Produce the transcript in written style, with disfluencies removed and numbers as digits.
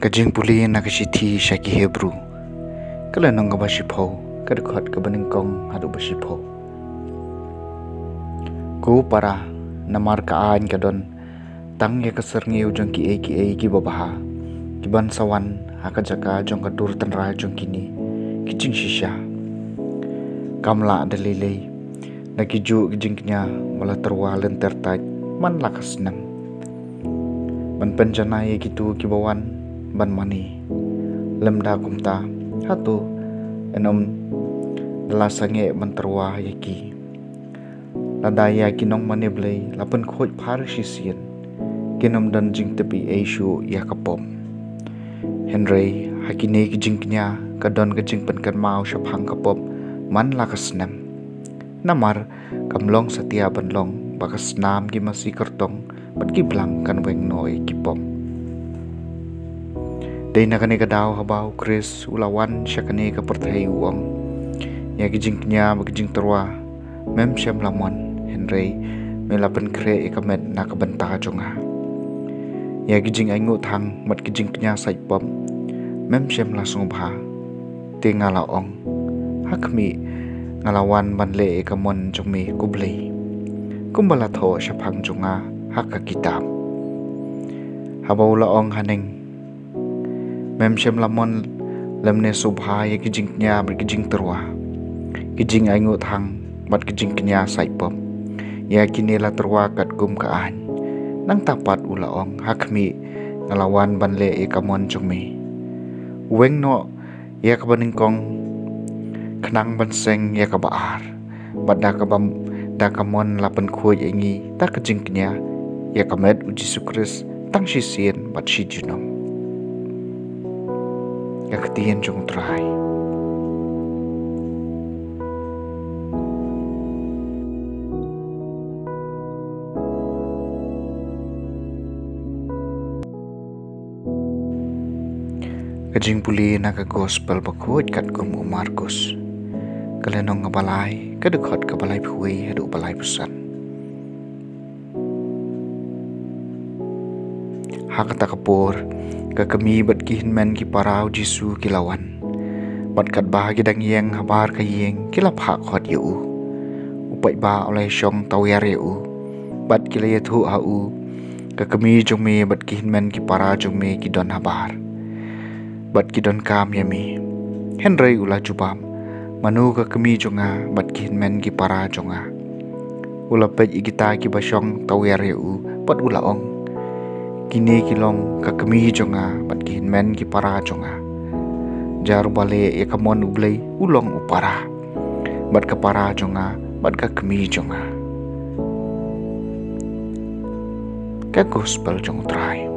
Kajing puli na kashiti shaki Hebrew kala nong gabashipo kadukot kabaningkong hadu bashipo ko para namar kaan kadon tang ya kaserngi ujong ki ki babaha kiban sawan hakajaka jong kadur tanra jong kini kijing shisha kamla dalilei nakiju kijingnya mala terwa lentertaj man lakas nam man penjana ye gitu kibawan ban mani lemda kumta hatu enom dalasange menterwa yaki ladaya kinong maneblay lapan khoj parishisian kinom dan jing tepi aisyu yakapom Henry hakine kijingnya kadon kijing penkan mau syapang kapom man lakasnam namar kamlong setia banlong bakas nam ki masih kertong bat ki blang kan weng noi kipom Day nakane kadaw habaw Chris ulawan siya kane kapertay uang ya kijing knya magijing terwa mem siyam lamon Henry melapan kre ikamet nakabanta jonga ya kijing aingut hang mat kijing knya saipom mem siyam lasung bha te ngalaong hakmi ngalawan banle ikamon jongmi kublay kumbala tho siya phang jonga hakka kitab habaw laong haneng Mem shem lamon lemne subha ya kijingnya berkijing terwa kijing aingut hang mat kijing kenya saipom ya kinela terwa kat gum kaan nang tapat ulaong hakmi ngalawan banle ikamon jongmi weng no ya kabaningkong kenang banseng ya kabaar bada kabam dakamon lapan khuy ingi tak kijing kenya ya kamet uji sukris tang sisien bat shijunom Yaktian jong try. Kajing puli naga gospel bakut kat gumu Markus. Kalenong ngabalay kadukot kabalay puwi hadu balay pusan. Hakata kapur kakami bat kihinmen ki parau jisu kilawan bat kat bahagi dang yeng habar kayeng kilap hak hot yu upai ba oleh syong tawyar yu bat kilayat hu hau kakami jongme bat kihinmen ki para jongme ki don habar bat ki don kam yami Henry ula jubam manu kakami jonga bat kihinmen ki para jonga ula pej igita ki basyong tawyar yu bat ula ong kini kilong kakami jonga bat kihinmen ki para jonga jar bale ya kamon ublay ulong upara bat kapara jonga bat kakami jonga ka gospel jong try